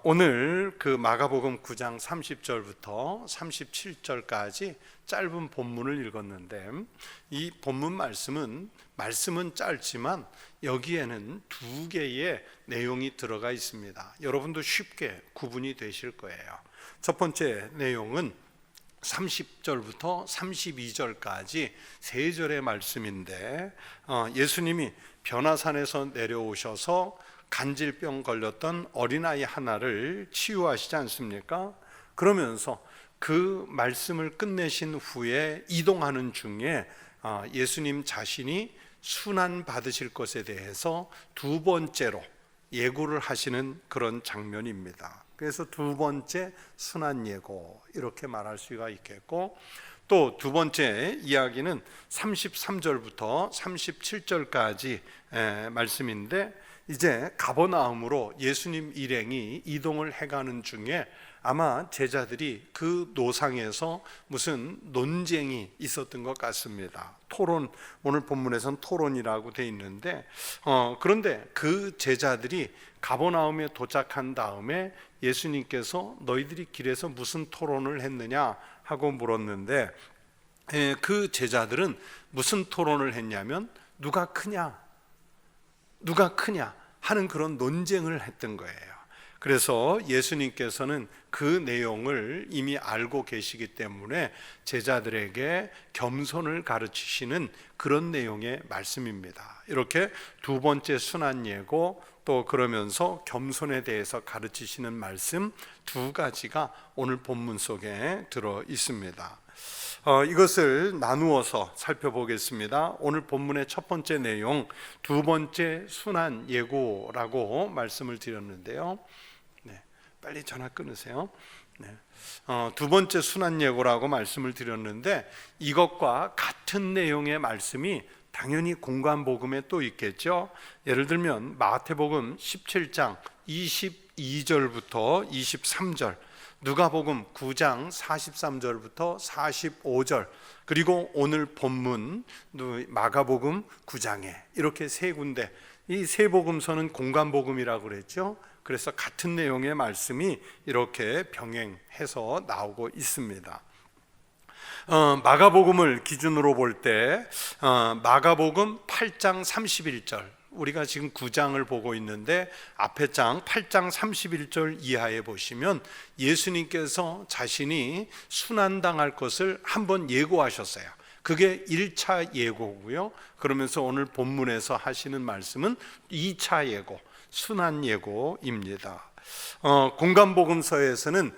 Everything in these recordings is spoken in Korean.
오늘 그 마가복음 9장 30절부터 37절까지 짧은 본문을 읽었는데, 이 본문 말씀은 짧지만 여기에는 두 개의 내용이 들어가 있습니다. 여러분도 쉽게 구분이 되실 거예요. 첫 번째 내용은 30절부터 32절까지 세 절의 말씀인데, 예수님이 변화산에서 내려오셔서 간질병 걸렸던 어린아이 하나를 치유하시지 않습니까? 그러면서 그 말씀을 끝내신 후에 이동하는 중에 예수님 자신이 순환 받으실 것에 대해서 두 번째로 예고를 하시는 그런 장면입니다. 그래서 두 번째 순환 예고, 이렇게 말할 수가 있겠고, 또 두 번째 이야기는 33절부터 37절까지 말씀인데, 이제 가버나움으로 예수님 일행이 이동을 해가는 중에 아마 제자들이 그 노상에서 무슨 논쟁이 있었던 것 같습니다. 토론, 오늘 본문에서는 토론이라고 돼 있는데, 그런데 그 제자들이 가버나움에 도착한 다음에 예수님께서 너희들이 길에서 무슨 토론을 했느냐 하고 물었는데, 그 제자들은 무슨 토론을 했냐면 누가 크냐 하는 그런 논쟁을 했던 거예요. 그래서 예수님께서는 그 내용을 이미 알고 계시기 때문에 제자들에게 겸손을 가르치시는 그런 내용의 말씀입니다. 이렇게 두 번째 순환 예고, 또 그러면서 겸손에 대해서 가르치시는 말씀 두 가지가 오늘 본문 속에 들어 있습니다. 이것을 나누어서 살펴보겠습니다. 오늘 본문의 첫 번째 내용, 두 번째 순환 예고라고 말씀을 드렸는데요. 빨리 전화 끊으세요. 두 번째 순환 예고라고 말씀을 드렸는데, 이것과 같은 내용의 말씀이 당연히 공관복음에 또 있겠죠. 예를 들면 마태복음 17장 22절부터 23절, 누가복음 9장 43절부터 45절, 그리고 오늘 본문 마가복음 9장에 이렇게 세 군데, 이 세 복음서는 공관복음이라고 그랬죠. 그래서 같은 내용의 말씀이 이렇게 병행해서 나오고 있습니다. 마가복음을 기준으로 볼 때 마가복음 8장 31절, 우리가 지금 9장을 보고 있는데 앞에 장 8장 31절 이하에 보시면 예수님께서 자신이 순환당할 것을 한번 예고하셨어요. 그게 1차 예고고요. 그러면서 오늘 본문에서 하시는 말씀은 2차 예고, 순환 예고입니다. 공관복음서에서는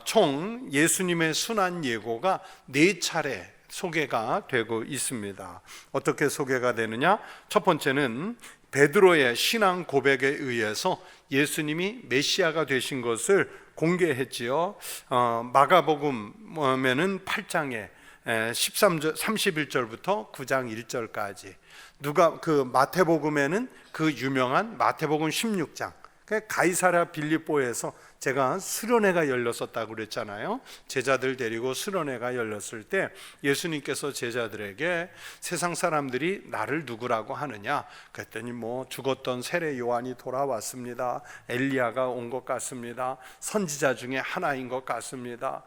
총 예수님의 순환 예고가 4차례 소개가 되고 있습니다. 어떻게 소개가 되느냐? 첫 번째는 베드로의 신앙 고백에 의해서 예수님이 메시아가 되신 것을 공개했지요. 마가복음에는 8장에 31절부터 9장 1절까지, 마태복음에는 그 유명한 마태복음 16장, 가이사랴 빌립보에서 제가 수련회가 열렸었다고 그랬잖아요. 제자들 데리고 수련회가 열렸을 때 예수님께서 제자들에게 세상 사람들이 나를 누구라고 하느냐 그랬더니 죽었던 세례 요한이 돌아왔습니다, 엘리야가 온 것 같습니다, 선지자 중에 하나인 것 같습니다.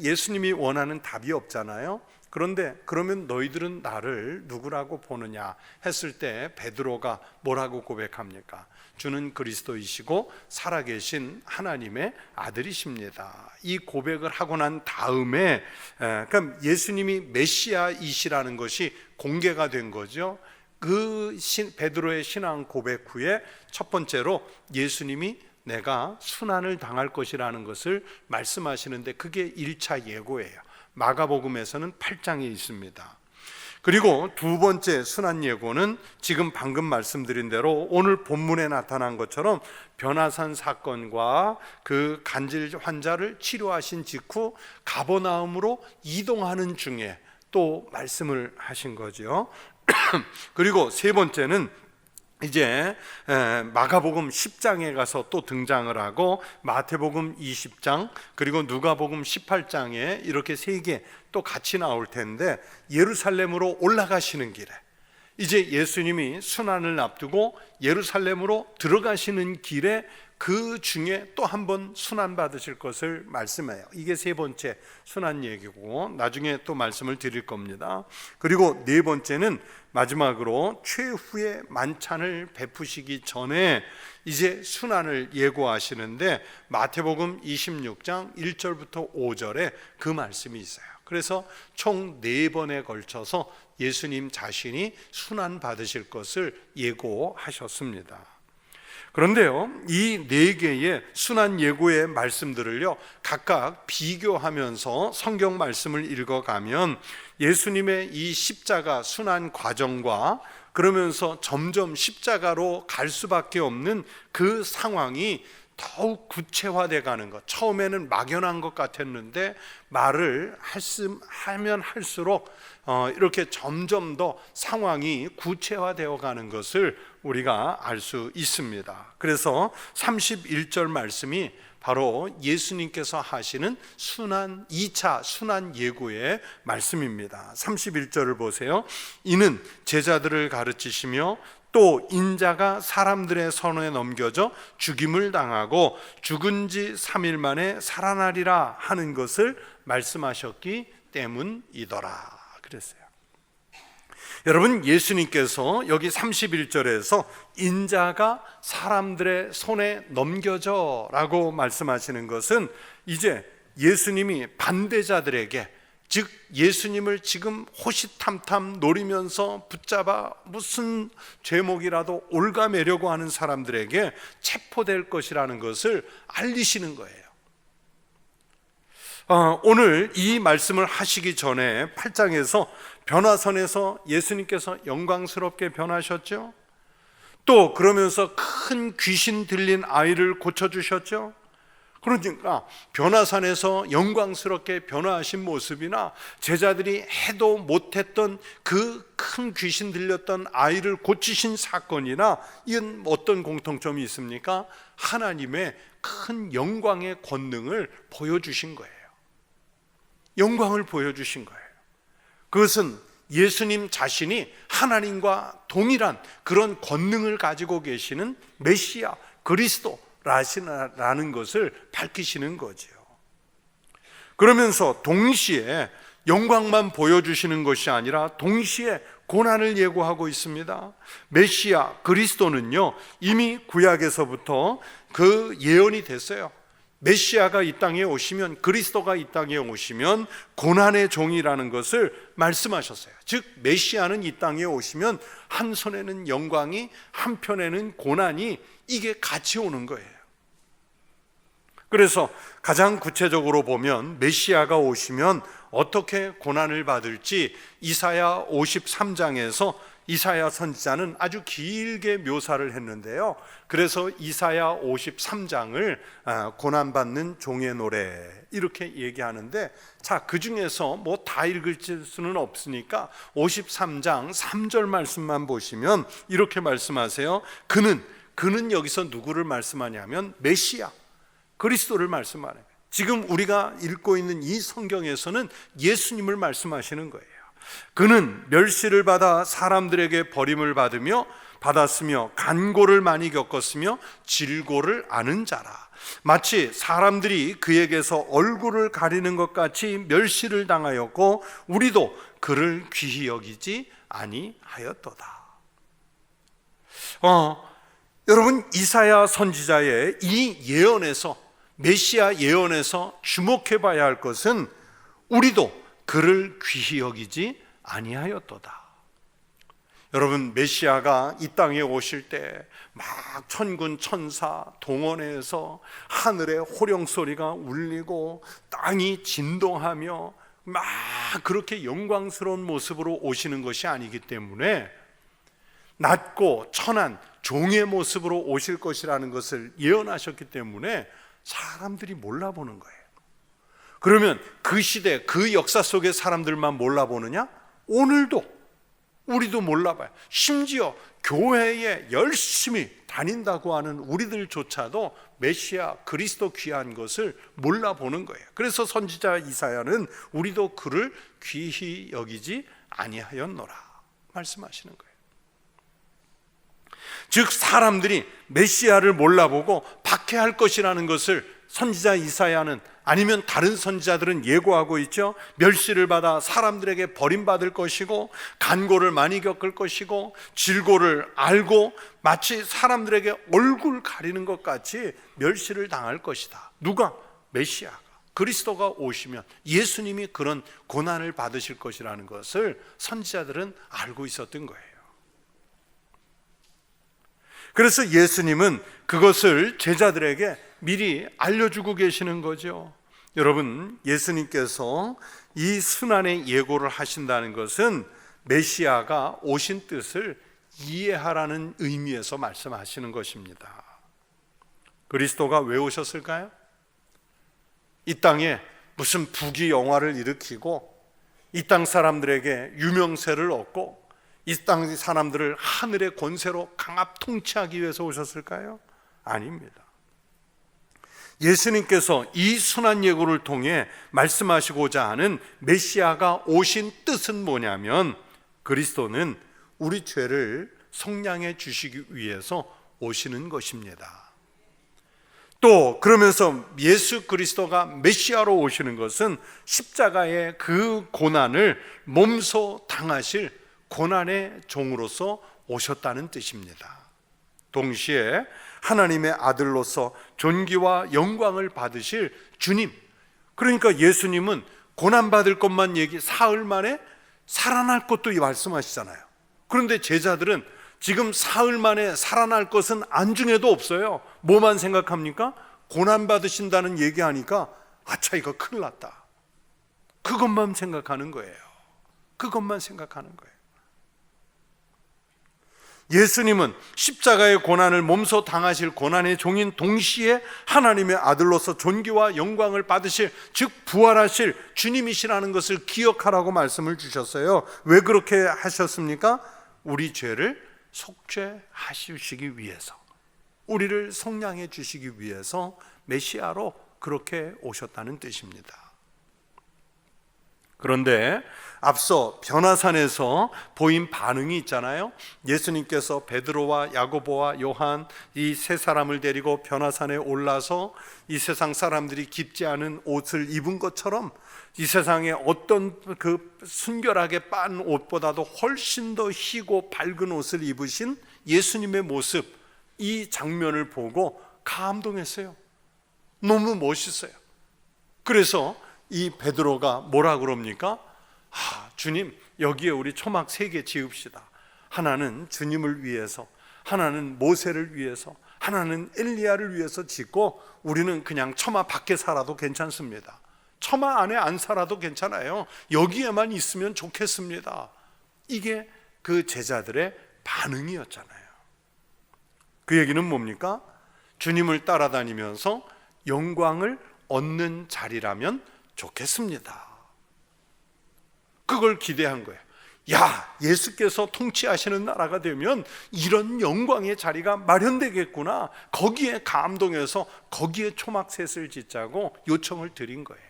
예수님이 원하는 답이 없잖아요. 그런데 그러면 너희들은 나를 누구라고 보느냐 했을 때 베드로가 뭐라고 고백합니까? 주는 그리스도이시고 살아계신 하나님의 아들이십니다. 이 고백을 하고 난 다음에 그럼 예수님이 메시아이시라는 것이 공개가 된 거죠. 베드로의 신앙 고백 후에 첫 번째로 예수님이 내가 순환을 당할 것이라는 것을 말씀하시는데, 그게 1차 예고예요. 마가복음에서는 8장에 있습니다. 그리고 두 번째 순환 예고는 지금 방금 말씀드린 대로 오늘 본문에 나타난 것처럼 변화산 사건과 그 간질 환자를 치료하신 직후 가버나움으로 이동하는 중에 또 말씀을 하신 거죠. 그리고 세 번째는 이제 마가복음 10장에 가서 또 등장을 하고 마태복음 20장 그리고 누가복음 18장에 이렇게 세 개 또 같이 나올 텐데, 예루살렘으로 올라가시는 길에 이제 예수님이 순환을 앞두고 예루살렘으로 들어가시는 길에 그 중에 또 한 번 순환 받으실 것을 말씀해요. 이게 세 번째 순환 얘기고 나중에 또 말씀을 드릴 겁니다. 그리고 네 번째는 마지막으로 최후의 만찬을 베푸시기 전에 이제 순환을 예고하시는데 마태복음 26장 1절부터 5절에 그 말씀이 있어요. 그래서 총 4번에 걸쳐서 예수님 자신이 순환 받으실 것을 예고하셨습니다. 그런데요, 이 4개의 순환 예고의 말씀들을요 각각 비교하면서 성경 말씀을 읽어가면 예수님의 이 십자가 순환 과정과 그러면서 점점 십자가로 갈 수밖에 없는 그 상황이 더욱 구체화돼 가는 것. 처음에는 막연한 것 같았는데 말을 하면 할수록 이렇게 점점 더 상황이 구체화되어 가는 것을 우리가 알 수 있습니다. 그래서 31절 말씀이 바로 예수님께서 하시는 순환 2차 순환 예고의 말씀입니다. 31절을 보세요. 이는 제자들을 가르치시며 또 인자가 사람들의 손에 넘겨져 죽임을 당하고 죽은 지 3일 만에 살아나리라 하는 것을 말씀하셨기 때문이더라 그랬어요. 여러분, 예수님께서 여기 31절에서 인자가 사람들의 손에 넘겨져 라고 말씀하시는 것은 이제 예수님이 반대자들에게, 즉 예수님을 지금 호시탐탐 노리면서 붙잡아 무슨 죄목이라도 올가매려고 하는 사람들에게 체포될 것이라는 것을 알리시는 거예요. 오늘 이 말씀을 하시기 전에 8장에서 변화선에서 예수님께서 영광스럽게 변하셨죠. 또 그러면서 큰 귀신 들린 아이를 고쳐주셨죠. 그러니까 변화산에서 영광스럽게 변화하신 모습이나 제자들이 해도 못했던 그 큰 귀신 들렸던 아이를 고치신 사건이나 이건 어떤 공통점이 있습니까? 하나님의 큰 영광의 권능을 보여주신 거예요. 영광을 보여주신 거예요. 그것은 예수님 자신이 하나님과 동일한 그런 권능을 가지고 계시는 메시아 그리스도라는 것을 밝히시는 거죠. 그러면서 동시에 영광만 보여주시는 것이 아니라 동시에 고난을 예고하고 있습니다. 메시아 그리스도는요 이미 구약에서부터 그 예언이 됐어요. 메시아가 이 땅에 오시면, 그리스도가 이 땅에 오시면 고난의 종이라는 것을 말씀하셨어요. 즉 메시아는 이 땅에 오시면 한 손에는 영광이, 한편에는 고난이, 이게 같이 오는 거예요. 그래서 가장 구체적으로 보면 메시아가 오시면 어떻게 고난을 받을지 이사야 53장에서 이사야 선지자는 아주 길게 묘사를 했는데요. 그래서 이사야 53장을 고난받는 종의 노래 이렇게 얘기하는데, 자, 그 중에서 뭐 다 읽을 수는 없으니까 53장 3절 말씀만 보시면 이렇게 말씀하세요. 그는 여기서 누구를 말씀하냐면 메시아 그리스도를 말씀하네요. 지금 우리가 읽고 있는 이 성경에서는 예수님을 말씀하시는 거예요. 그는 멸시를 받아 사람들에게 버림을 받았으며 간고를 많이 겪었으며 질고를 아는 자라. 마치 사람들이 그에게서 얼굴을 가리는 것 같이 멸시를 당하였고 우리도 그를 귀히 여기지 아니하였도다. 여러분, 이사야 선지자의 이 예언에서, 메시아 예언에서 주목해 봐야 할 것은 우리도 그를 귀히 여기지 아니하였도다. 여러분, 메시아가 이 땅에 오실 때 막 천군 천사 동원해서 하늘에 호령소리가 울리고 땅이 진동하며 막 그렇게 영광스러운 모습으로 오시는 것이 아니기 때문에 낮고 천한 종의 모습으로 오실 것이라는 것을 예언하셨기 때문에 사람들이 몰라보는 거예요. 그러면 그 시대, 그 역사 속의 사람들만 몰라보느냐? 오늘도 우리도 몰라봐요. 심지어 교회에 열심히 다닌다고 하는 우리들조차도 메시아 그리스도 귀한 것을 몰라보는 거예요. 그래서 선지자 이사야는 우리도 그를 귀히 여기지 아니하였노라 말씀하시는 거예요. 즉 사람들이 메시아를 몰라보고 박해할 것이라는 것을 선지자 이사야는, 아니면 다른 선지자들은 예고하고 있죠. 멸시를 받아 사람들에게 버림받을 것이고, 간고를 많이 겪을 것이고, 질고를 알고 마치 사람들에게 얼굴 가리는 것 같이 멸시를 당할 것이다. 누가? 메시아가, 그리스도가 오시면 예수님이 그런 고난을 받으실 것이라는 것을 선지자들은 알고 있었던 거예요. 그래서 예수님은 그것을 제자들에게 미리 알려주고 계시는 거죠. 여러분, 예수님께서 이 순환의 예고를 하신다는 것은 메시아가 오신 뜻을 이해하라는 의미에서 말씀하시는 것입니다. 그리스도가 왜 오셨을까요? 이 땅에 무슨 부귀영화를 일으키고 이 땅 사람들에게 유명세를 얻고 이 땅 사람들을 하늘의 권세로 강압 통치하기 위해서 오셨을까요? 아닙니다. 예수님께서 이 순환 예고를 통해 말씀하시고자 하는 메시아가 오신 뜻은 뭐냐면, 그리스도는 우리 죄를 속량해 주시기 위해서 오시는 것입니다. 또 그러면서 예수 그리스도가 메시아로 오시는 것은 십자가의 그 고난을 몸소 당하실 고난의 종으로서 오셨다는 뜻입니다. 동시에 하나님의 아들로서 존귀와 영광을 받으실 주님, 그러니까 예수님은 고난받을 것만 사흘 만에 살아날 것도 말씀하시잖아요. 그런데 제자들은 지금 사흘 만에 살아날 것은 안중에도 없어요. 뭐만 생각합니까? 고난받으신다는 얘기하니까 아차, 이거 큰일 났다. 그것만 생각하는 거예요. 그것만 생각하는 거예요. 예수님은 십자가의 고난을 몸소 당하실 고난의 종인 동시에 하나님의 아들로서 존귀와 영광을 받으실, 즉 부활하실 주님이시라는 것을 기억하라고 말씀을 주셨어요. 왜 그렇게 하셨습니까? 우리 죄를 속죄하시기 위해서, 우리를 속량해 주시기 위해서 메시아로 그렇게 오셨다는 뜻입니다. 그런데 앞서 변화산에서 보인 반응이 있잖아요. 예수님께서 베드로와 야고보와 요한 이 세 사람을 데리고 변화산에 올라서 이 세상 사람들이 깊지 않은 옷을 입은 것처럼 이 세상에 어떤 그 순결하게 빤 옷보다도 훨씬 더 희고 밝은 옷을 입으신 예수님의 모습, 이 장면을 보고 감동했어요. 너무 멋있어요. 그래서 이 베드로가 뭐라 그럽니까? 주님, 여기에 우리 초막 3개 지읍시다. 하나는 주님을 위해서, 하나는 모세를 위해서, 하나는 엘리야를 위해서 짓고 우리는 그냥 처마 밖에 살아도 괜찮습니다. 처마 안에 안 살아도 괜찮아요. 여기에만 있으면 좋겠습니다. 이게 그 제자들의 반응이었잖아요. 그 얘기는 뭡니까? 주님을 따라다니면서 영광을 얻는 자리라면 좋겠습니다. 그걸 기대한 거예요. 야, 예수께서 통치하시는 나라가 되면 이런 영광의 자리가 마련되겠구나. 거기에 감동해서 거기에 초막셋을 짓자고 요청을 드린 거예요.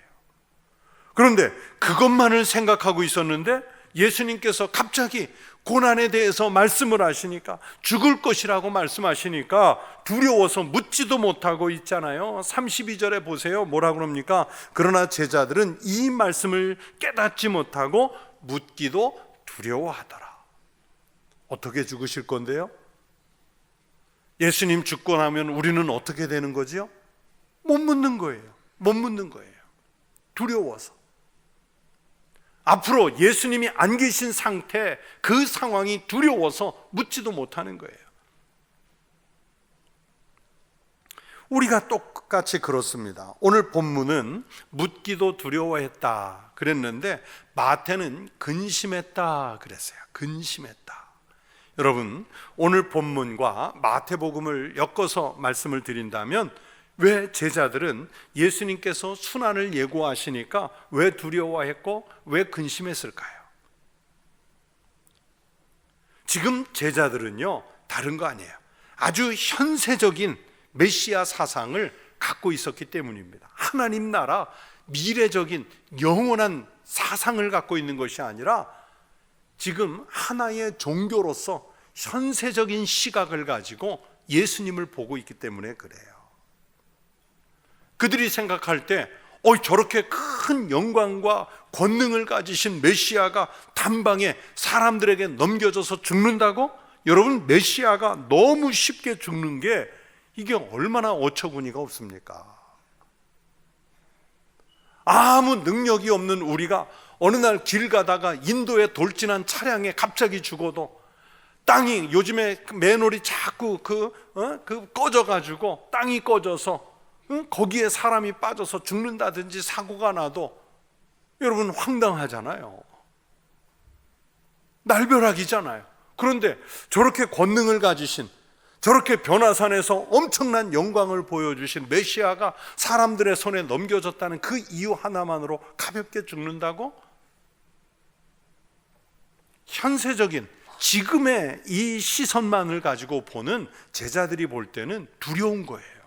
그런데 그것만을 생각하고 있었는데 예수님께서 갑자기 고난에 대해서 말씀을 하시니까, 죽을 것이라고 말씀하시니까 두려워서 묻지도 못하고 있잖아요. 32절에 보세요. 뭐라 그럽니까? 그러나 제자들은 이 말씀을 깨닫지 못하고 묻기도 두려워하더라. 어떻게 죽으실 건데요? 예수님 죽고 나면 우리는 어떻게 되는 거죠? 못 묻는 거예요. 못 묻는 거예요. 두려워서. 앞으로 예수님이 안 계신 상태, 그 상황이 두려워서 묻지도 못하는 거예요. 우리가 똑같이 그렇습니다. 오늘 본문은 묻기도 두려워했다 그랬는데 마태는 근심했다 그랬어요. 근심했다. 여러분, 오늘 본문과 마태복음을 엮어서 말씀을 드린다면, 왜 제자들은 예수님께서 순환을 예고하시니까 왜 두려워했고 왜 근심했을까요? 지금 제자들은요, 다른 거 아니에요. 아주 현세적인 메시아 사상을 갖고 있었기 때문입니다. 하나님 나라, 미래적인 영원한 사상을 갖고 있는 것이 아니라 지금 하나의 종교로서 현세적인 시각을 가지고 예수님을 보고 있기 때문에 그래요. 그들이 생각할 때 저렇게 큰 영광과 권능을 가지신 메시아가 단방에 사람들에게 넘겨져서 죽는다고? 여러분, 메시아가 너무 쉽게 죽는 게 이게 얼마나 어처구니가 없습니까? 아무 능력이 없는 우리가 어느 날 길 가다가 인도에 돌진한 차량에 갑자기 죽어도, 땅이 요즘에 맨홀이 자꾸 꺼져가지고 땅이 꺼져서 거기에 사람이 빠져서 죽는다든지 사고가 나도 여러분 황당하잖아요. 날벼락이잖아요. 그런데 저렇게 권능을 가지신, 저렇게 변화산에서 엄청난 영광을 보여주신 메시아가 사람들의 손에 넘겨졌다는 그 이유 하나만으로 가볍게 죽는다고? 현세적인 지금의 이 시선만을 가지고 보는 제자들이 볼 때는 두려운 거예요.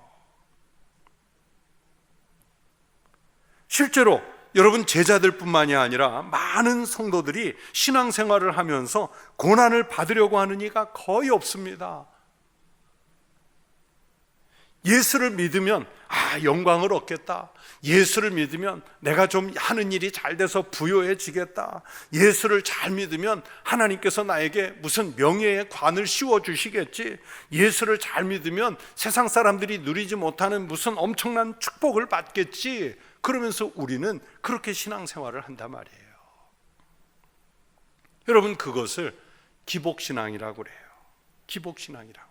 실제로 여러분, 제자들뿐만이 아니라 많은 성도들이 신앙생활을 하면서 고난을 받으려고 하는 이가 거의 없습니다. 예수를 믿으면 영광을 얻겠다. 예수를 믿으면 내가 좀 하는 일이 잘 돼서 부유해지겠다. 예수를 잘 믿으면 하나님께서 나에게 무슨 명예의 관을 씌워주시겠지. 예수를 잘 믿으면 세상 사람들이 누리지 못하는 무슨 엄청난 축복을 받겠지. 그러면서 우리는 그렇게 신앙생활을 한단 말이에요. 여러분, 그것을 기복신앙이라고 그래요. 기복신앙이라고 그래요.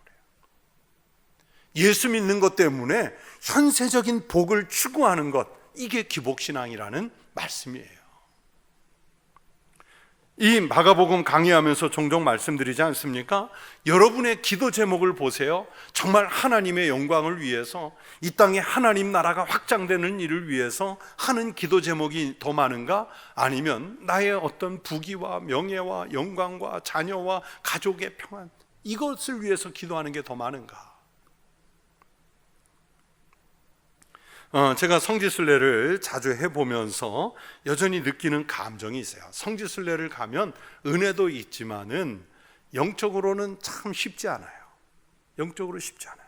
예수 믿는 것 때문에 현세적인 복을 추구하는 것, 이게 기복신앙이라는 말씀이에요. 이 마가복음 강의하면서 종종 말씀드리지 않습니까? 여러분의 기도 제목을 보세요. 정말 하나님의 영광을 위해서, 이 땅에 하나님 나라가 확장되는 일을 위해서 하는 기도 제목이 더 많은가? 아니면 나의 어떤 부귀와 명예와 영광과 자녀와 가족의 평안, 이것을 위해서 기도하는 게 더 많은가? 제가 성지순례를 자주 해보면서 여전히 느끼는 감정이 있어요. 성지순례를 가면 은혜도 있지만은 영적으로는 참 쉽지 않아요. 영적으로 쉽지 않아요.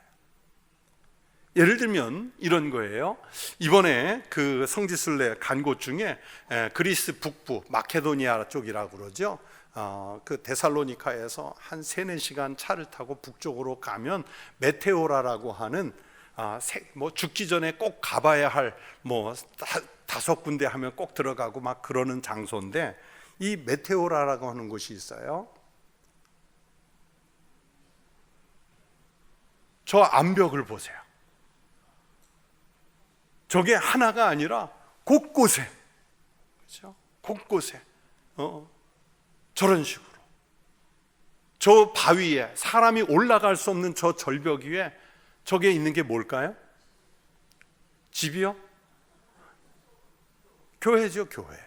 예를 들면 이런 거예요. 이번에 그 성지순례 간 곳 중에 그리스 북부 마케도니아 쪽이라고 그러죠. 그 데살로니카에서 한 3-4시간 차를 타고 북쪽으로 가면 메테오라라고 하는 죽기 전에 꼭 가봐야 할 5군데 하면 꼭 들어가고 막 그러는 장소인데, 이 메테오라라고 하는 곳이 있어요. 저 암벽을 보세요. 저게 하나가 아니라 곳곳에, 그렇죠? 곳곳에 저런 식으로 저 바위에, 사람이 올라갈 수 없는 저 절벽 위에 저게 있는 게 뭘까요? 집이요? 교회죠, 교회.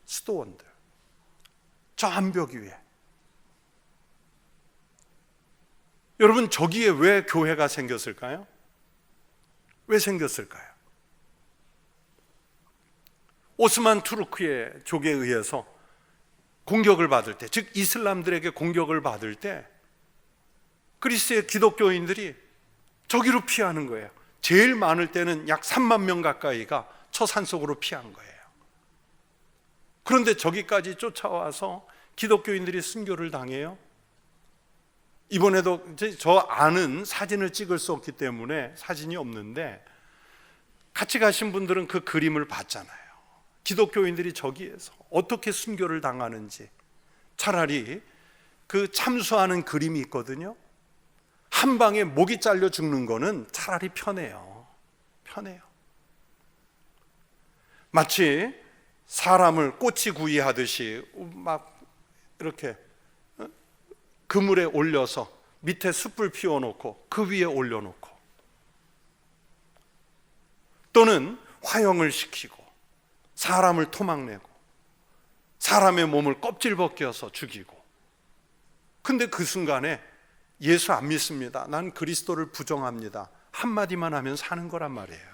수도원들. 저 암벽 위에. 여러분, 저기에 왜 교회가 생겼을까요? 왜 생겼을까요? 오스만 투르크의 족에 의해서 공격을 받을 때, 즉 이슬람들에게 공격을 받을 때 그리스의 기독교인들이 저기로 피하는 거예요. 제일 많을 때는 약 3만 명 가까이가 저 산속으로 피한 거예요. 그런데 저기까지 쫓아와서 기독교인들이 순교를 당해요. 이번에도 저 아는 사진을 찍을 수 없기 때문에 사진이 없는데, 같이 가신 분들은 그 그림을 봤잖아요. 기독교인들이 저기에서 어떻게 순교를 당하는지. 차라리 그 참수하는 그림이 있거든요. 한 방에 목이 잘려 죽는 거는 차라리 편해요. 편해요. 마치 사람을 꼬치구이 하듯이 막 이렇게 그물에 올려서 밑에 숯불 피워놓고 그 위에 올려놓고, 또는 화형을 시키고 사람을 토막내고 사람의 몸을 껍질 벗겨서 죽이고. 근데 그 순간에 예수 안 믿습니다, 난 그리스도를 부정합니다, 한마디만 하면 사는 거란 말이에요.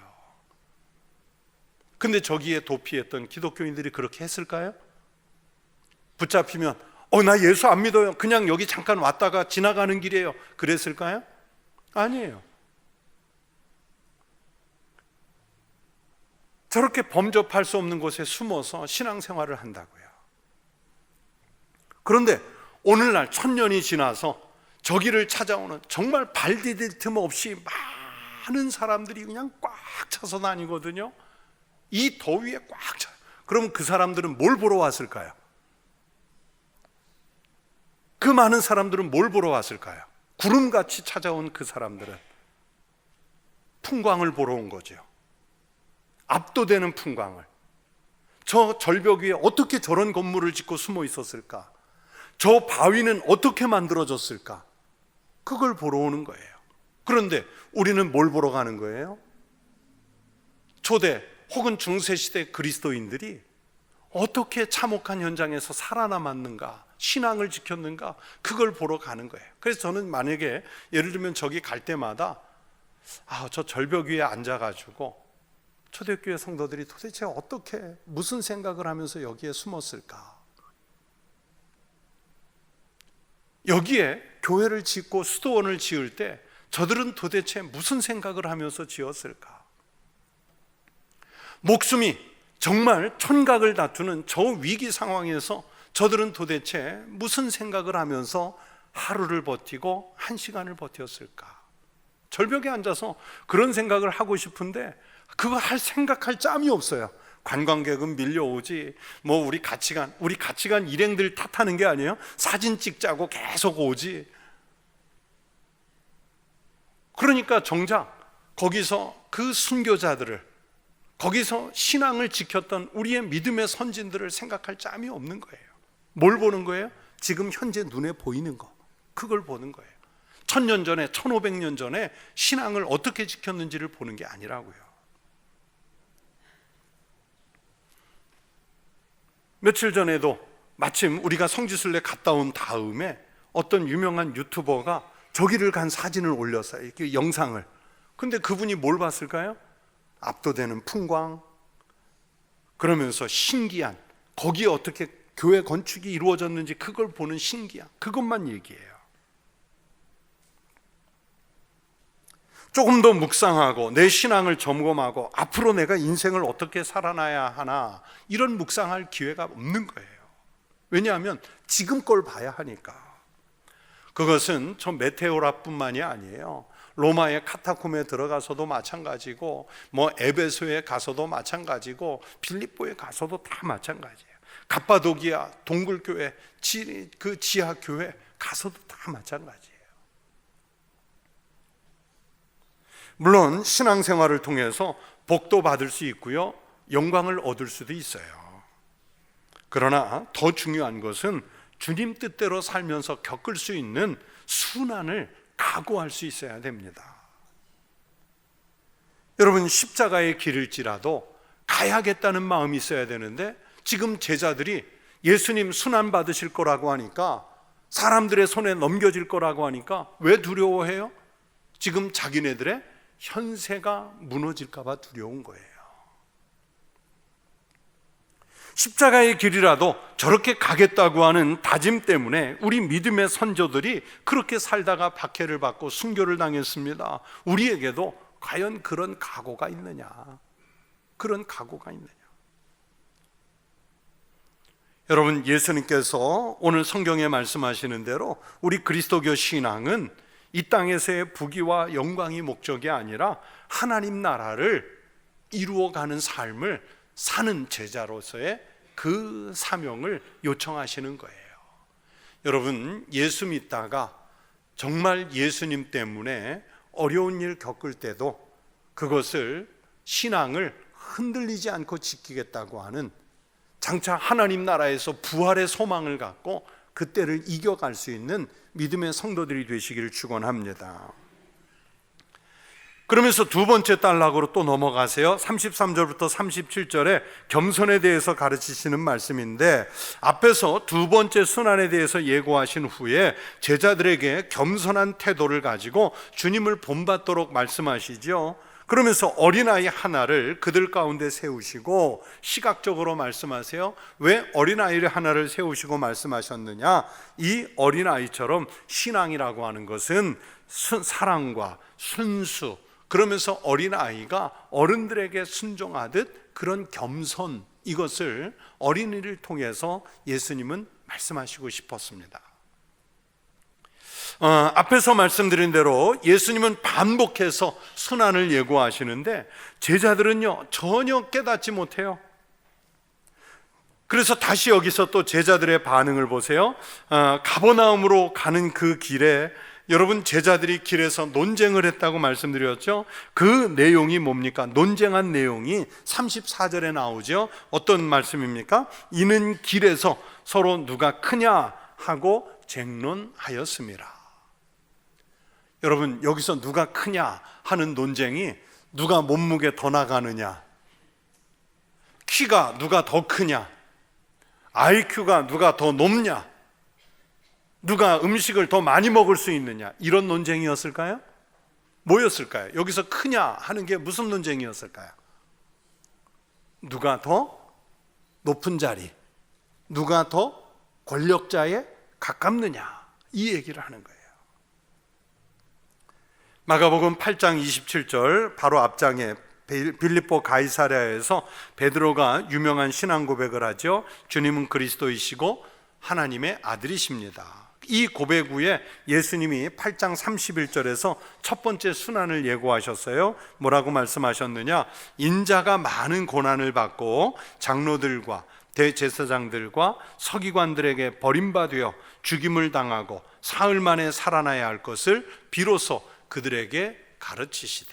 근데 저기에 도피했던 기독교인들이 그렇게 했을까요? 붙잡히면 나 예수 안 믿어요. 그냥 여기 잠깐 왔다가 지나가는 길이에요. 그랬을까요? 아니에요. 저렇게 범접할 수 없는 곳에 숨어서 신앙생활을 한다고요. 그런데 오늘날 1000년이 지나서 저기를 찾아오는 정말 발 디딜 틈 없이 많은 사람들이 그냥 꽉 차서 다니거든요. 이 더위에 꽉 차요. 그럼 그 사람들은 뭘 보러 왔을까요? 그 많은 사람들은 뭘 보러 왔을까요? 구름같이 찾아온 그 사람들은 풍광을 보러 온 거죠. 압도되는 풍광을. 저 절벽 위에 어떻게 저런 건물을 짓고 숨어 있었을까? 저 바위는 어떻게 만들어졌을까? 그걸 보러 오는 거예요. 그런데 우리는 뭘 보러 가는 거예요? 초대 혹은 중세시대 그리스도인들이 어떻게 참혹한 현장에서 살아남았는가, 신앙을 지켰는가, 그걸 보러 가는 거예요. 그래서 저는 만약에 예를 들면 저기 갈 때마다 저 절벽 위에 앉아가지고 초대교회 성도들이 도대체 어떻게 무슨 생각을 하면서 여기에 숨었을까? 여기에 교회를 짓고 수도원을 지을 때 저들은 도대체 무슨 생각을 하면서 지었을까? 목숨이 정말 천각을 다투는 저 위기 상황에서 저들은 도대체 무슨 생각을 하면서 하루를 버티고 1시간을 버텼을까? 절벽에 앉아서 그런 생각을 하고 싶은데 그거 생각할 짬이 없어요. 관광객은 밀려오지, 우리 같이 간 일행들 탓하는 게 아니에요. 사진 찍자고 계속 오지. 그러니까 정작 거기서 그 순교자들을, 거기서 신앙을 지켰던 우리의 믿음의 선진들을 생각할 짬이 없는 거예요. 뭘 보는 거예요? 지금 현재 눈에 보이는 거, 그걸 보는 거예요. 1000년 전에, 1500년 전에 신앙을 어떻게 지켰는지를 보는 게 아니라고요. 며칠 전에도 마침 우리가 성지순례 갔다 온 다음에 어떤 유명한 유튜버가 저기를 간 사진을 올렸어요. 이렇게 영상을. 근데 그분이 뭘 봤을까요? 압도되는 풍광, 그러면서 신기한, 거기에 어떻게 교회 건축이 이루어졌는지 그걸 보는 신기한, 그것만 얘기해요. 조금 더 묵상하고 내 신앙을 점검하고 앞으로 내가 인생을 어떻게 살아나야 하나, 이런 묵상할 기회가 없는 거예요. 왜냐하면 지금 걸 봐야 하니까. 그것은 저 메테오라뿐만이 아니에요. 로마의 카타콤에 들어가서도 마찬가지고, 에베소에 가서도 마찬가지고, 빌립보에 가서도 다 마찬가지예요. 갑바도기아 동굴교회, 그 지하교회 가서도 다 마찬가지예요. 물론 신앙생활을 통해서 복도 받을 수 있고요, 영광을 얻을 수도 있어요. 그러나 더 중요한 것은 주님 뜻대로 살면서 겪을 수 있는 순환을 각오할 수 있어야 됩니다. 여러분, 십자가의 길일지라도 가야겠다는 마음이 있어야 되는데, 지금 제자들이 예수님 순환 받으실 거라고 하니까, 사람들의 손에 넘겨질 거라고 하니까 왜 두려워해요? 지금 자기네들의 현세가 무너질까 봐 두려운 거예요. 십자가의 길이라도 저렇게 가겠다고 하는 다짐 때문에 우리 믿음의 선조들이 그렇게 살다가 박해를 받고 순교를 당했습니다. 우리에게도 과연 그런 각오가 있느냐? 그런 각오가 있느냐? 여러분, 예수님께서 오늘 성경에 말씀하시는 대로 우리 그리스도교 신앙은 이 땅에서의 부귀와 영광이 목적이 아니라 하나님 나라를 이루어가는 삶을 사는 제자로서의 그 사명을 요청하시는 거예요. 여러분, 예수 믿다가 정말 예수님 때문에 어려운 일 겪을 때도 그것을, 신앙을 흔들리지 않고 지키겠다고 하는, 장차 하나님 나라에서 부활의 소망을 갖고 그때를 이겨갈 수 있는 믿음의 성도들이 되시기를 축원합니다. 그러면서 두 번째 단락으로 또 넘어가세요. 33절부터 37절에 겸손에 대해서 가르치시는 말씀인데, 앞에서 두 번째 순환에 대해서 예고하신 후에 제자들에게 겸손한 태도를 가지고 주님을 본받도록 말씀하시죠. 그러면서 어린아이 하나를 그들 가운데 세우시고, 시각적으로 말씀하세요. 왜 어린아이를 하나를 세우시고 말씀하셨느냐? 이 어린아이처럼 신앙이라고 하는 것은 사랑과 순수, 그러면서 어린아이가 어른들에게 순종하듯 그런 겸손, 이것을 어린이를 통해서 예수님은 말씀하시고 싶었습니다. 앞에서 말씀드린 대로 예수님은 반복해서 순환을 예고하시는데 제자들은요 전혀 깨닫지 못해요. 그래서 다시 여기서 또 제자들의 반응을 보세요. 가버나움으로 가는 그 길에 여러분, 제자들이 길에서 논쟁을 했다고 말씀드렸죠. 그 내용이 뭡니까? 논쟁한 내용이 34절에 나오죠. 어떤 말씀입니까? 이는 길에서 서로 누가 크냐 하고 쟁론하였습니다. 여러분, 여기서 누가 크냐 하는 논쟁이 누가 몸무게 더 나가느냐, 키가 누가 더 크냐, IQ가 누가 더 높냐, 누가 음식을 더 많이 먹을 수 있느냐, 이런 논쟁이었을까요? 뭐였을까요? 여기서 크냐 하는 게 무슨 논쟁이었을까요? 누가 더 높은 자리, 누가 더 권력자에 가깝느냐, 이 얘기를 하는 거예요. 마가복음 8장 27절 바로 앞장에 빌립보 가이사랴에서 베드로가 유명한 신앙 고백을 하죠. 주님은 그리스도이시고 하나님의 아들이십니다. 이 고백 후에 예수님이 8장 31절에서 첫 번째 순환을 예고하셨어요. 뭐라고 말씀하셨느냐? 인자가 많은 고난을 받고 장로들과 대제사장들과 서기관들에게 버림받아 죽임을 당하고 사흘 만에 살아나야 할 것을 비로소 그들에게 가르치시되.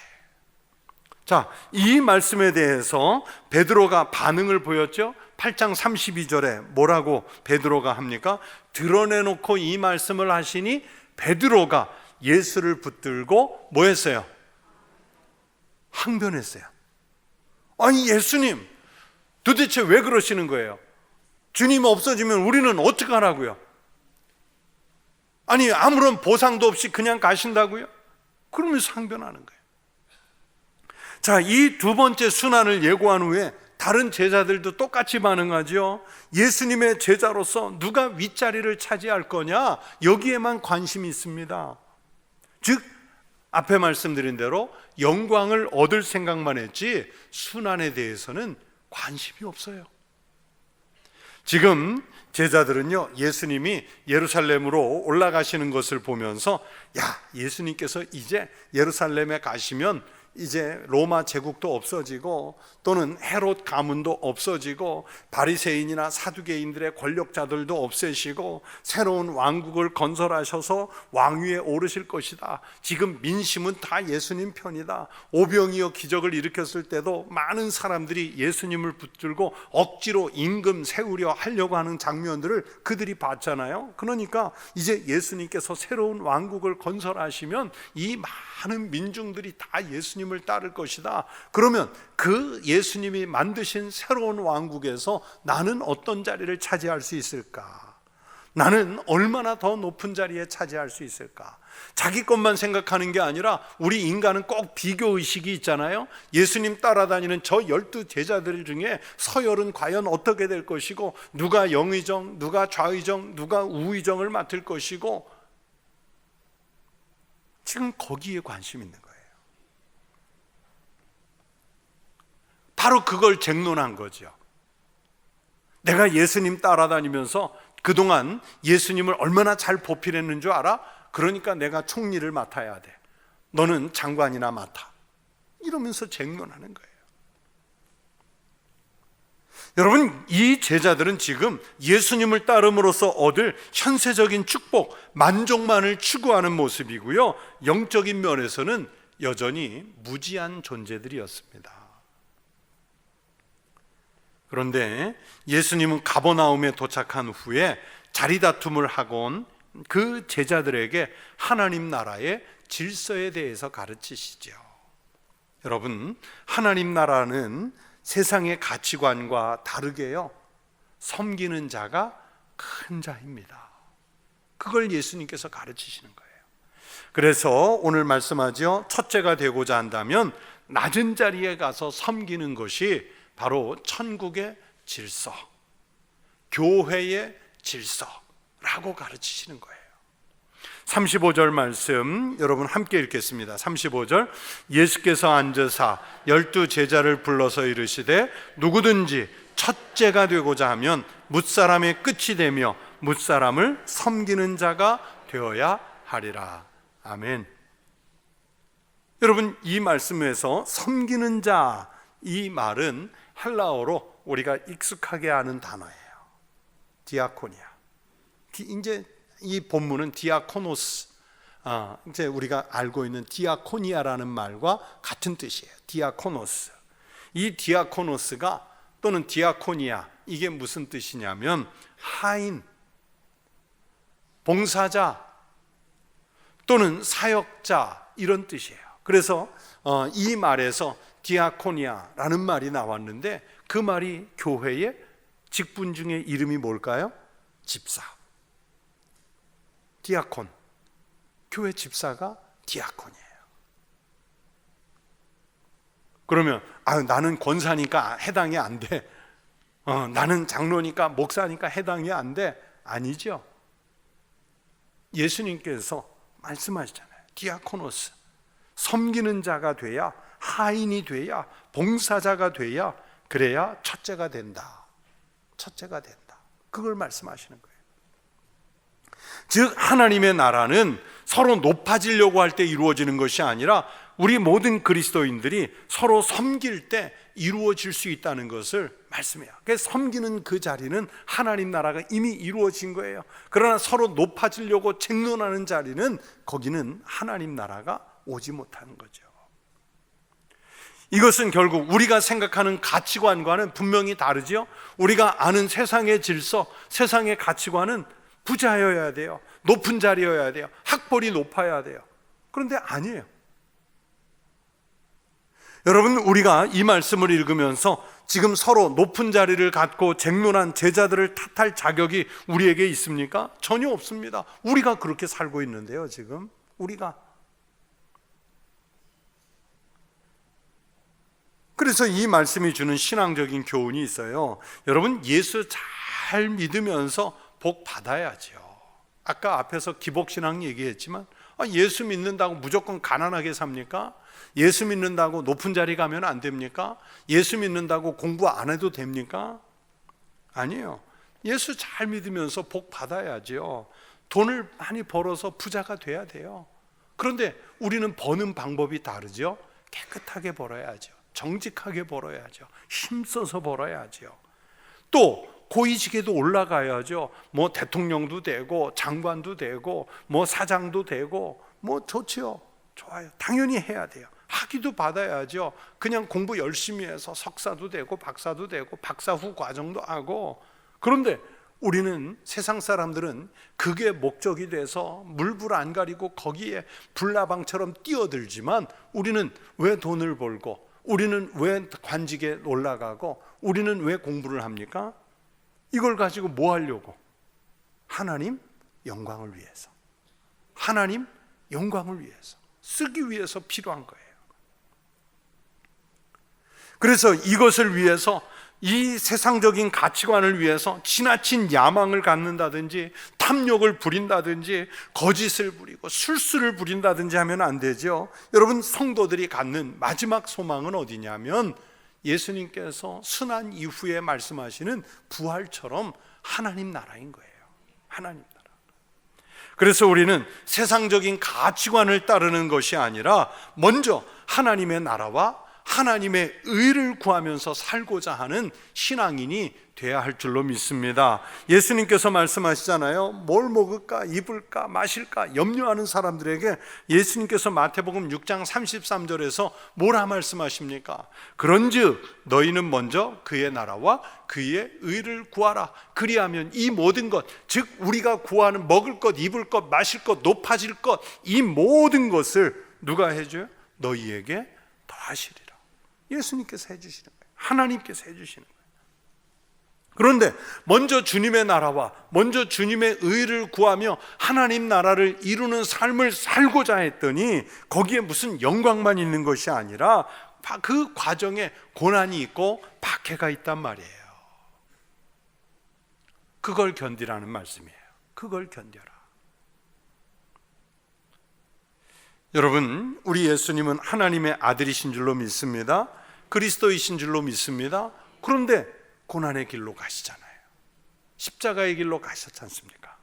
자, 이 말씀에 대해서 베드로가 반응을 보였죠. 8장 32절에 뭐라고 베드로가 합니까? 드러내놓고 이 말씀을 하시니 베드로가 예수를 붙들고 뭐 했어요? 항변했어요. 아니, 예수님, 도대체 왜 그러시는 거예요? 주님 없어지면 우리는 어떡하라고요? 아니, 아무런 보상도 없이 그냥 가신다고요? 그러면서 항변하는 거예요. 자, 이 두 번째 순환을 예고한 후에 다른 제자들도 똑같이 반응하죠. 예수님의 제자로서 누가 윗자리를 차지할 거냐, 여기에만 관심이 있습니다. 즉 앞에 말씀드린 대로 영광을 얻을 생각만 했지 순환에 대해서는 관심이 없어요. 지금 제자들은요, 예수님이 예루살렘으로 올라가시는 것을 보면서, 야, 예수님께서 이제 예루살렘에 가시면 이제 로마 제국도 없어지고 또는 헤롯 가문도 없어지고 바리새인이나 사두개인들의 권력자들도 없애시고 새로운 왕국을 건설하셔서 왕위에 오르실 것이다. 지금 민심은 다 예수님 편이다. 오병이어 기적을 일으켰을 때도 많은 사람들이 예수님을 붙들고 억지로 임금 세우려 하려고 하는 장면들을 그들이 봤잖아요. 그러니까 이제 예수님께서 새로운 왕국을 건설하시면 이 많은 민중들이 다 예수님을 따를 것이다. 그러면 그 예수님이 만드신 새로운 왕국에서 나는 어떤 자리를 차지할 수 있을까? 나는 얼마나 더 높은 자리에 차지할 수 있을까? 자기 것만 생각하는 게 아니라 우리 인간은 꼭 비교의식이 있잖아요. 예수님 따라다니는 저 12 제자들 중에 서열은 과연 어떻게 될 것이고, 누가 영의정, 누가 좌의정, 누가 우의정을 맡을 것이고, 지금 거기에 관심 있는 거예요. 바로 그걸 쟁론한 거죠. 내가 예수님 따라다니면서 그동안 예수님을 얼마나 잘 보필했는 줄 알아? 그러니까 내가 총리를 맡아야 돼. 너는 장관이나 맡아. 이러면서 쟁론하는 거예요. 여러분, 이 제자들은 지금 예수님을 따름으로써 얻을 현세적인 축복, 만족만을 추구하는 모습이고요, 영적인 면에서는 여전히 무지한 존재들이었습니다. 그런데 예수님은 가버나움에 도착한 후에 자리다툼을 하곤 그 제자들에게 하나님 나라의 질서에 대해서 가르치시죠. 여러분, 하나님 나라는 세상의 가치관과 다르게요, 섬기는 자가 큰 자입니다. 그걸 예수님께서 가르치시는 거예요. 그래서 오늘 말씀하죠. 첫째가 되고자 한다면 낮은 자리에 가서 섬기는 것이 바로 천국의 질서, 교회의 질서라고 가르치시는 거예요. 35절 말씀 여러분 함께 읽겠습니다. 35절, 예수께서 앉으사 12 제자를 불러서 이르시되 누구든지 첫째가 되고자 하면 뭇사람의 끝이 되며 뭇사람을 섬기는 자가 되어야 하리라. 아멘. 여러분, 이 말씀에서 섬기는 자, 이 말은 헬라어로 우리가 익숙하게 아는 단어예요. 디아코니아. 이제 이 본문은 디아코노스, 이제 우리가 알고 있는 디아코니아라는 말과 같은 뜻이에요. 디아코노스. 이 디아코노스가 또는 디아코니아, 이게 무슨 뜻이냐면 하인, 봉사자 또는 사역자, 이런 뜻이에요. 그래서 이 말에서 디아코니아라는 말이 나왔는데, 그 말이 교회의 직분 중에 이름이 뭘까요? 집사. 디아콘. 교회 집사가 디아콘이에요. 그러면 나는 권사니까 해당이 안 돼. 나는 장로니까 목사니까 해당이 안 돼. 아니죠. 예수님께서 말씀하시잖아요. 디아코노스. 섬기는 자가 돼야, 하인이 돼야, 봉사자가 돼야, 그래야 첫째가 된다. 첫째가 된다. 그걸 말씀하시는 거예요. 즉 하나님의 나라는 서로 높아지려고 할 때 이루어지는 것이 아니라 우리 모든 그리스도인들이 서로 섬길 때 이루어질 수 있다는 것을 말씀해요. 그래서 섬기는 그 자리는 하나님 나라가 이미 이루어진 거예요. 그러나 서로 높아지려고 쟁론하는 자리는, 거기는 하나님 나라가 오지 못하는 거죠. 이것은 결국 우리가 생각하는 가치관과는 분명히 다르죠. 우리가 아는 세상의 질서, 세상의 가치관은 부자여야 돼요, 높은 자리여야 돼요, 학벌이 높아야 돼요. 그런데 아니에요. 여러분, 우리가 이 말씀을 읽으면서 지금 서로 높은 자리를 갖고 쟁론한 제자들을 탓할 자격이 우리에게 있습니까? 전혀 없습니다. 우리가 그렇게 살고 있는데요, 지금 우리가. 그래서 이 말씀이 주는 신앙적인 교훈이 있어요. 여러분, 예수 잘 믿으면서 복 받아야죠. 아까 앞에서 기복신앙 얘기했지만, 예수 믿는다고 무조건 가난하게 삽니까? 예수 믿는다고 높은 자리 가면 안 됩니까? 예수 믿는다고 공부 안 해도 됩니까? 아니에요. 예수 잘 믿으면서 복 받아야죠. 돈을 많이 벌어서 부자가 돼야 돼요. 그런데 우리는 버는 방법이 다르죠. 깨끗하게 벌어야죠. 정직하게 벌어야죠. 힘써서 벌어야죠. 또 고위직에도 올라가야죠. 뭐 대통령도 되고 장관도 되고 뭐 사장도 되고 뭐 좋지요. 좋아요. 당연히 해야 돼요. 학위도 받아야죠. 그냥 공부 열심히 해서 석사도 되고 박사도 되고 박사 후 과정도 하고. 그런데 우리는, 세상 사람들은 그게 목적이 돼서 물불 안 가리고 거기에 불나방처럼 뛰어들지만, 우리는 왜 돈을 벌고, 우리는 왜 관직에 올라가고, 우리는 왜 공부를 합니까? 이걸 가지고 뭐 하려고? 하나님 영광을 위해서, 하나님 영광을 위해서, 쓰기 위해서 필요한 거예요. 그래서 이것을 위해서, 이 세상적인 가치관을 위해서 지나친 야망을 갖는다든지 탐욕을 부린다든지 거짓을 부리고 술수를 부린다든지 하면 안 되죠. 여러분, 성도들이 갖는 마지막 소망은 어디냐면, 예수님께서 순환 이후에 말씀하시는 부활처럼 하나님 나라인 거예요. 하나님 나라. 그래서 우리는 세상적인 가치관을 따르는 것이 아니라 먼저 하나님의 나라와 하나님의 의를 구하면서 살고자 하는 신앙인이 돼야 할 줄로 믿습니다. 예수님께서 말씀하시잖아요. 뭘 먹을까, 입을까, 마실까 염려하는 사람들에게 예수님께서 마태복음 6장 33절에서 뭐라 말씀하십니까? 그런즉 너희는 먼저 그의 나라와 그의 의를 구하라. 그리하면 이 모든 것, 즉 우리가 구하는 먹을 것, 입을 것, 마실 것, 높아질 것, 이 모든 것을 누가 해줘요? 너희에게 더하시리라. 예수님께서 해주시는 거예요. 하나님께서 해주시는 거예요. 그런데 먼저 주님의 나라와 먼저 주님의 의를 구하며 하나님 나라를 이루는 삶을 살고자 했더니, 거기에 무슨 영광만 있는 것이 아니라 그 과정에 고난이 있고 박해가 있단 말이에요. 그걸 견디라는 말씀이에요. 그걸 견뎌라. 여러분, 우리 예수님은 하나님의 아들이신 줄로 믿습니다. 그리스도이신 줄로 믿습니다. 그런데 고난의 길로 가시잖아요. 십자가의 길로 가셨지 않습니까?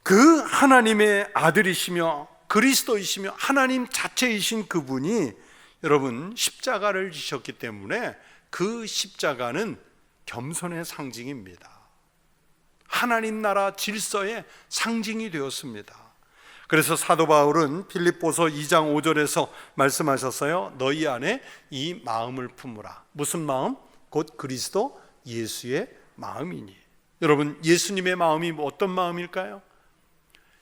그 하나님의 아들이시며 그리스도이시며 하나님 자체이신 그분이 여러분 십자가를 지셨기 때문에 그 십자가는 겸손의 상징입니다. 하나님 나라 질서의 상징이 되었습니다. 그래서 사도 바울은 빌립보서 2장 5절에서 말씀하셨어요. 너희 안에 이 마음을 품으라. 무슨 마음? 곧 그리스도 예수의 마음이니. 여러분, 예수님의 마음이 어떤 마음일까요?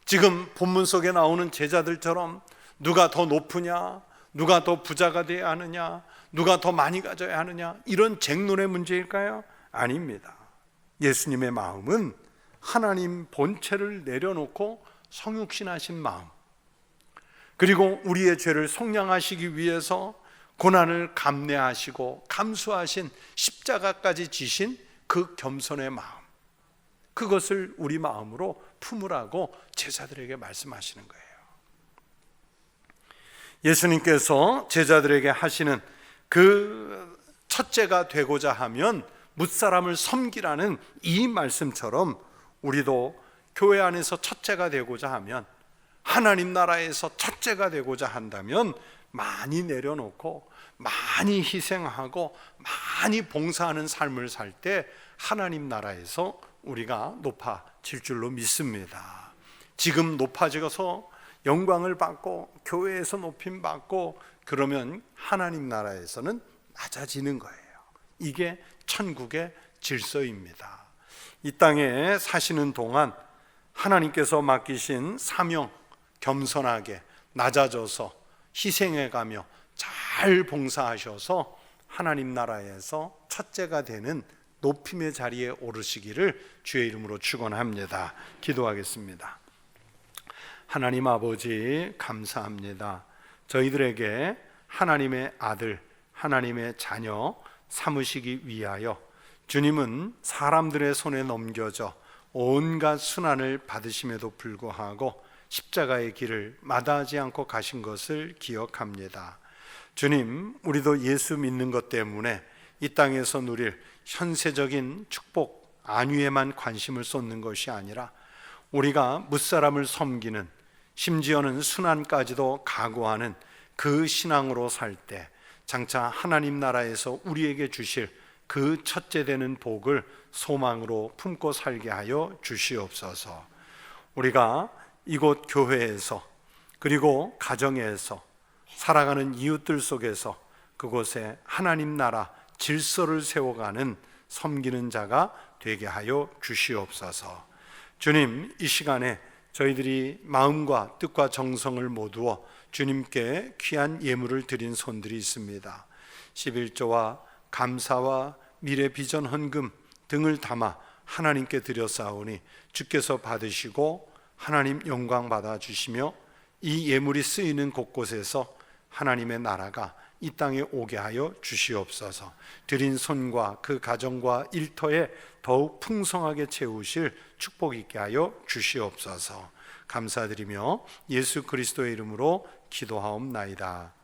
지금 본문 속에 나오는 제자들처럼 누가 더 높으냐, 누가 더 부자가 되어야 하느냐, 누가 더 많이 가져야 하느냐, 이런 쟁론의 문제일까요? 아닙니다. 예수님의 마음은 하나님 본체를 내려놓고 성육신하신 마음, 그리고 우리의 죄를 속량하시기 위해서 고난을 감내하시고 감수하신 십자가까지 지신 그 겸손의 마음, 그것을 우리 마음으로 품으라고 제자들에게 말씀하시는 거예요. 예수님께서 제자들에게 하시는 그 첫째가 되고자 하면 뭇사람을 섬기라는 이 말씀처럼 우리도 교회 안에서 첫째가 되고자 하면, 하나님 나라에서 첫째가 되고자 한다면 많이 내려놓고 많이 희생하고 많이 봉사하는 삶을 살 때 하나님 나라에서 우리가 높아질 줄로 믿습니다. 지금 높아져서 영광을 받고 교회에서 높임 받고 그러면 하나님 나라에서는 낮아지는 거예요. 이게 천국의 질서입니다. 이 땅에 사시는 동안 하나님께서 맡기신 사명, 겸손하게 낮아져서 희생해가며 잘 봉사하셔서 하나님 나라에서 첫째가 되는 높임의 자리에 오르시기를 주의 이름으로 축원합니다. 기도하겠습니다. 하나님 아버지, 감사합니다. 저희들에게 하나님의 아들, 하나님의 자녀 삼으시기 위하여 주님은 사람들의 손에 넘겨져 온갖 순환을 받으심에도 불구하고 십자가의 길을 마다하지 않고 가신 것을 기억합니다. 주님, 우리도 예수 믿는 것 때문에 이 땅에서 누릴 현세적인 축복, 안위에만 관심을 쏟는 것이 아니라 우리가 무사람을 섬기는, 심지어는 순환까지도 각오하는 그 신앙으로 살 때 장차 하나님 나라에서 우리에게 주실 그 첫째 되는 복을 소망으로 품고 살게 하여 주시옵소서. 우리가 이곳 교회에서 그리고 가정에서 살아가는 이웃들 속에서 그곳에 하나님 나라 질서를 세워가는 섬기는 자가 되게 하여 주시옵소서. 주님, 이 시간에 저희들이 마음과 뜻과 정성을 모두어 주님께 귀한 예물을 드린 손들이 있습니다. 11조와 감사와 미래 비전 헌금 등을 담아 하나님께 드렸사오니 주께서 받으시고 하나님 영광 받아 주시며 이 예물이 쓰이는 곳곳에서 하나님의 나라가 이 땅에 오게 하여 주시옵소서. 드린 손과 그 가정과 일터에 더욱 풍성하게 채우실 축복 있게 하여 주시옵소서. 감사드리며 예수 그리스도의 이름으로 기도하옵나이다.